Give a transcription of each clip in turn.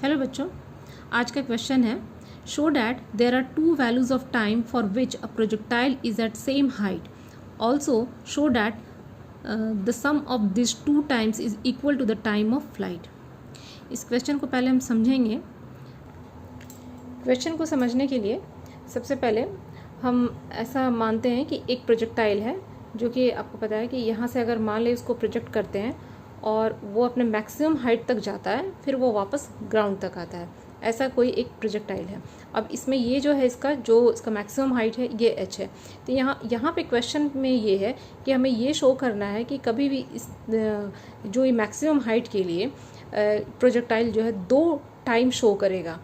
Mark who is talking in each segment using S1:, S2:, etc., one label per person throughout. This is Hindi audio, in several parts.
S1: हेलो बच्चों, आज का क्वेश्चन है show that there are two values of time for which a projectile is at same height, also show that the sum of this two times is equal to the time of flight. इस क्वेश्चन को पहले हम समझेंगे। क्वेश्चन को समझने के लिए सबसे पहले हम ऐसा मानते हैं कि एक प्रोजेक्टाइल है जो कि आपको पता है कि यहाँ से अगर मान लें उसको प्रोजेक्ट करते हैं और वो अपने मैक्सिमम हाइट तक जाता है, फिर वो वापस ग्राउंड तक आता है। ऐसा कोई एक प्रोजेक्टाइल है। अब इसमें ये जो है इसका मैक्सिमम हाइट है ये h है। तो यहाँ पे क्वेश्चन में ये है कि हमें ये शो करना है कि कभी भी इस जो ये मैक्सिमम हाइट के लिए प्रोजेक्टाइल जो है दो टाइम शो करेगा,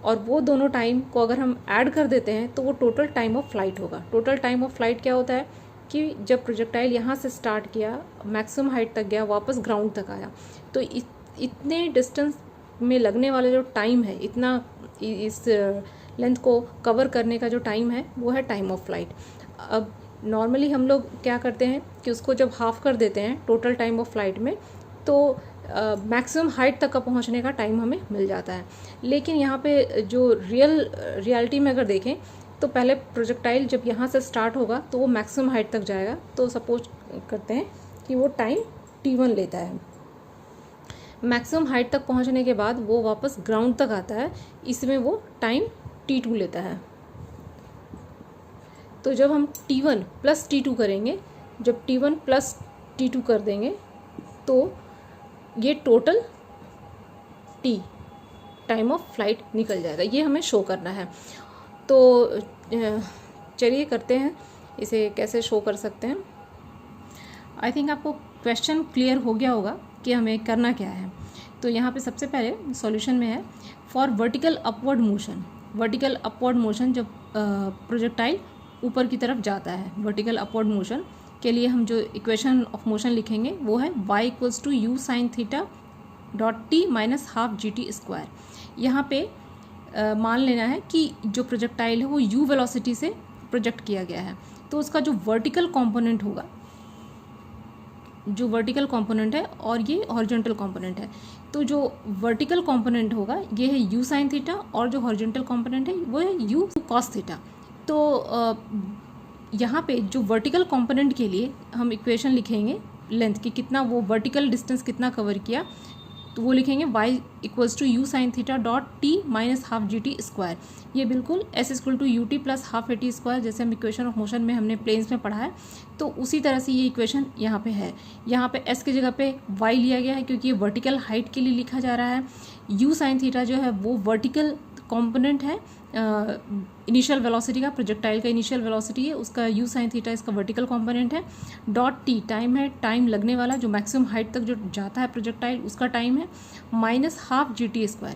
S1: और वो दोनों टाइम को अगर हम ऐड कर देते हैं तो वो टोटल टाइम ऑफ फ्लाइट होगा। टोटल टाइम ऑफ फ्लाइट क्या होता है कि जब प्रोजेक्टाइल यहाँ से स्टार्ट किया, मैक्सिमम हाइट तक गया, वापस ग्राउंड तक आया, तो इतने डिस्टेंस में लगने वाला जो टाइम है, इतना इस लेंथ को कवर करने का जो टाइम है वो है टाइम ऑफ फ्लाइट। अब नॉर्मली हम लोग क्या करते हैं कि उसको जब हाफ कर देते हैं टोटल टाइम ऑफ फ्लाइट में, तो मैक्सिमम हाइट तक का पहुंचने का टाइम हमें मिल जाता है। लेकिन यहाँ पे जो रियलिटी में अगर देखें तो पहले प्रोजेक्टाइल जब यहाँ से स्टार्ट होगा तो वो मैक्सिमम हाइट तक जाएगा। तो सपोज करते हैं कि वो टाइम t1 लेता है। मैक्सिमम हाइट तक पहुँचने के बाद वो वापस ग्राउंड तक आता है, इसमें वो टाइम t2 लेता है। तो जब हम t1 प्लस t2 करेंगे, जब t1 प्लस t2 कर देंगे तो ये total t time of flight निकल जाएगा। ये हमें शो करना है। तो चलिए करते हैं, इसे कैसे शो कर सकते हैं। आई थिंक आपको क्वेश्चन क्लियर हो गया होगा कि हमें करना क्या है। तो यहाँ पे सबसे पहले सॉल्यूशन में है for vertical upward motion. Vertical upward motion जब प्रोजेक्टाइल ऊपर की तरफ जाता है, वर्टिकल अपवर्ड मोशन के लिए हम जो इक्वेशन ऑफ मोशन लिखेंगे वो है y equals to u sine theta dot t minus half g t square. यहाँ पे मान लेना है कि जो प्रोजेक्टाइल है वो u वेलोसिटी से प्रोजेक्ट किया गया है, तो उसका जो वर्टिकल कंपोनेंट होगा, जो वर्टिकल कंपोनेंट है और ये हॉरिजॉन्टल कंपोनेंट है, तो जो वर्टिकल कंपोनेंट होगा ये है u साइन थीटा और जो हॉरिजॉन्टल कंपोनेंट है वो है u कॉस थीटा। तो यहाँ पे जो वर्टिकल कंपोनेंट के लिए हम इक्वेशन लिखेंगे लेंथ की, कितना वो वर्टिकल डिस्टेंस कितना कवर किया, तो वो लिखेंगे y equals to u sine theta dot t minus half g t square. ये बिल्कुल s equal to u t plus half a t square, जैसे हम इक्वेशन ऑफ मोशन में हमने प्लेन्स में पढ़ा है, तो उसी तरह से ये इक्वेशन यहाँ पे है। यहाँ पे s की जगह पे y लिया गया है क्योंकि ये वर्टिकल हाइट के लिए लिखा जा रहा है। u साइन थीटा जो है वो वर्टिकल कंपोनेंट है इनिशियल वेलोसिटी का, प्रोजेक्टाइल का इनिशियल वेलोसिटी है, उसका u साइन थीटा इसका वर्टिकल कंपोनेंट है। डॉट टी टाइम है, टाइम लगने वाला जो मैक्सिमम हाइट तक जो जाता है प्रोजेक्टाइल उसका टाइम है, minus half g t square.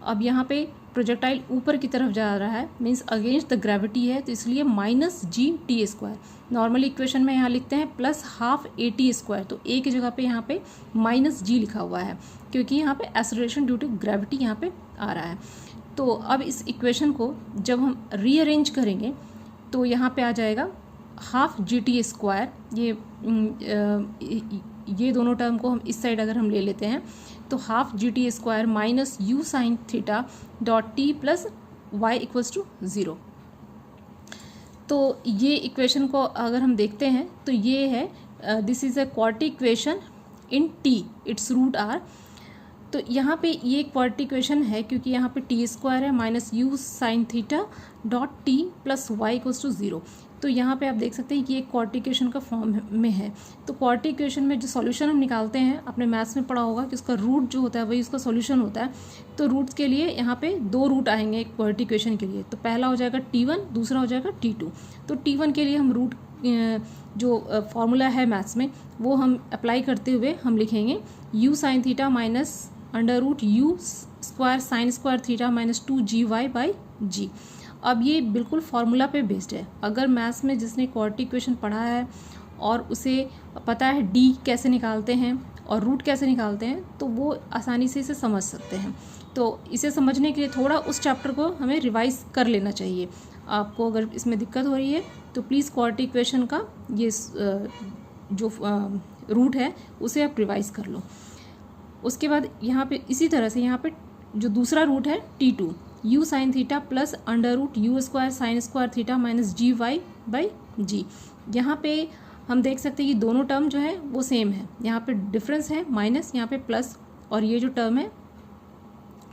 S1: अब यहाँ पे प्रोजेक्टाइल ऊपर की तरफ जा रहा है, मीन्स अगेंस्ट द ग्रेविटी है, तो इसलिए माइनस जी टी स्क्वायर। नॉर्मली इक्वेशन में यहाँ लिखते हैं plus half a t square, तो ए की जगह पे यहाँ पे माइनस जी लिखा हुआ है क्योंकि यहाँ पे एक्सेलरेशन ड्यू टू ग्रेविटी यहाँ पे आ रहा है। तो अब इस इक्वेशन को जब हम रीअरेंज करेंगे तो यहाँ पे आ जाएगा हाफ जी टी स्क्वायर। ये दोनों टर्म को हम इस साइड अगर हम ले लेते हैं तो half g t square minus u sine theta dot t plus y equals to 0। तो ये इक्वेशन को अगर हम देखते हैं तो ये है this is a quadratic equation in t, its root are. तो यहाँ पे ये एक क्वाड्रेटिक इक्वेशन है क्योंकि यहाँ पे टी स्क्वायर है minus u sine theta dot t plus y equals to 0। तो यहाँ पे आप देख सकते हैं कि ये क्वाड्रेटिक इक्वेशन का फॉर्म में है। तो क्वाड्रेटिक इक्वेशन में जो सॉल्यूशन हम निकालते हैं, आपने मैथ्स में पढ़ा होगा कि उसका रूट जो होता है वही उसका सॉल्यूशन होता है। तो रूट्स के लिए यहाँ पे दो रूट आएंगे क्वाड्रेटिक इक्वेशन के लिए, तो पहला हो जाएगा t1, दूसरा हो जाएगा t2। तो t1 के लिए हम रूट जो फॉर्मूला है मैथ्स में वो हम अप्लाई करते हुए हम लिखेंगे u sine theta minus under root u square sine square theta minus 2gy by g. अब ये बिल्कुल फार्मूला पे बेस्ड है। अगर मैथ्स में जिसने क्वाड्रेटिक इक्वेशन पढ़ा है और उसे पता है d कैसे निकालते हैं और रूट कैसे निकालते हैं, तो वो आसानी से इसे समझ सकते हैं। तो इसे समझने के लिए थोड़ा उस चैप्टर को हमें रिवाइज कर लेना चाहिए। आपको अगर इसमें दिक्कत हो रही है तो प्लीज़ क्वाड्रेटिक इक्वेशन का ये जो रूट है उसे आप रिवाइज कर लो। उसके बाद यहाँ पे इसी तरह से यहाँ पे जो दूसरा रूट है T2 u sine theta plus under root u square sine square theta minus g y by g. यहाँ पे हम देख सकते हैं कि दोनों टर्म जो है वो सेम है, यहाँ पे डिफरेंस है माइनस, यहाँ पे प्लस, और ये जो टर्म है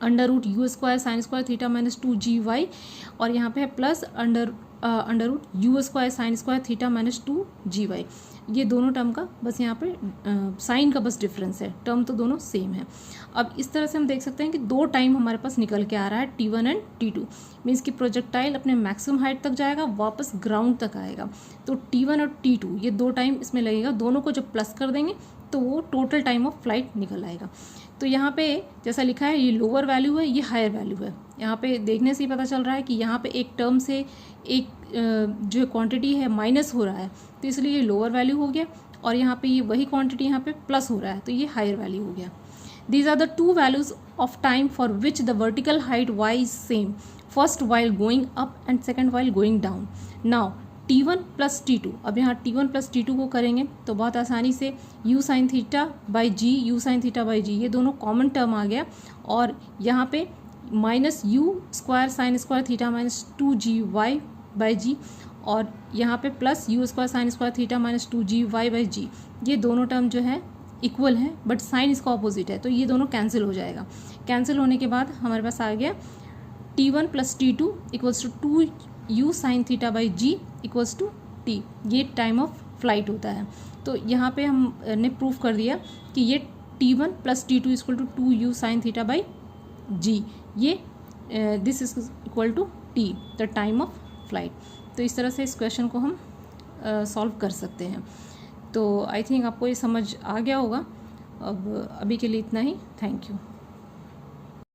S1: under root u square sine square theta minus 2 GY, और यहाँ पे है plus under root u square sine square theta minus 2 GY। ये दोनों टर्म का बस यहाँ पे साइन का बस डिफरेंस है, टर्म तो दोनों सेम है। अब इस तरह से हम देख सकते हैं कि दो टाइम हमारे पास निकल के आ रहा है T1 एंड T2, मीन्स कि प्रोजेक्टाइल अपने मैक्सिमम हाइट तक जाएगा, वापस ग्राउंड तक आएगा। तो T1 और T2 ये दो टाइम इसमें लगेगा, दोनों को जब प्लस कर देंगे तो वो टोटल टाइम ऑफ फ्लाइट निकल आएगा। तो यहाँ पे जैसा लिखा है ये लोअर वैल्यू है, ये हायर वैल्यू है। यहाँ पे देखने से ही पता चल रहा है कि यहाँ पे एक टर्म से एक जो क्वांटिटी है माइनस हो रहा है, तो इसलिए ये लोअर वैल्यू हो गया, और यहाँ पे ये वही क्वांटिटी यहाँ पे प्लस हो रहा है, तो ये हायर वैल्यू हो गया। These are the two values of time for which the vertical height y is same, first while going up and second while going down. Now T1 plus T2, अब यहाँ T1 प्लस T2 को करेंगे तो बहुत आसानी से u sine theta by g, u sine theta by g, ये दोनों कॉमन टर्म आ गया, और यहाँ पे minus u square sine square theta minus 2GY by g, और यहाँ पे plus u square sine square theta minus 2GY by g. ये दोनों टर्म जो है इक्वल है, बट साइन इसका ऑपोजिट है, तो ये दोनों कैंसिल हो जाएगा। कैंसिल होने के बाद हमारे पास आ गया T1 plus T2 equals to 2u sine theta by g equals to T। ये टाइम ऑफ फ्लाइट होता है। तो यहाँ पे हमने प्रूफ कर दिया कि ये T1 plus T2 equal to 2u sine theta by g, ये this is equal to T, the time of flight. तो इस तरह से इस क्वेश्चन को हम सॉल्व कर सकते हैं। तो आई थिंक आपको ये समझ आ गया होगा। अब अभी के लिए इतना ही, थैंक यू।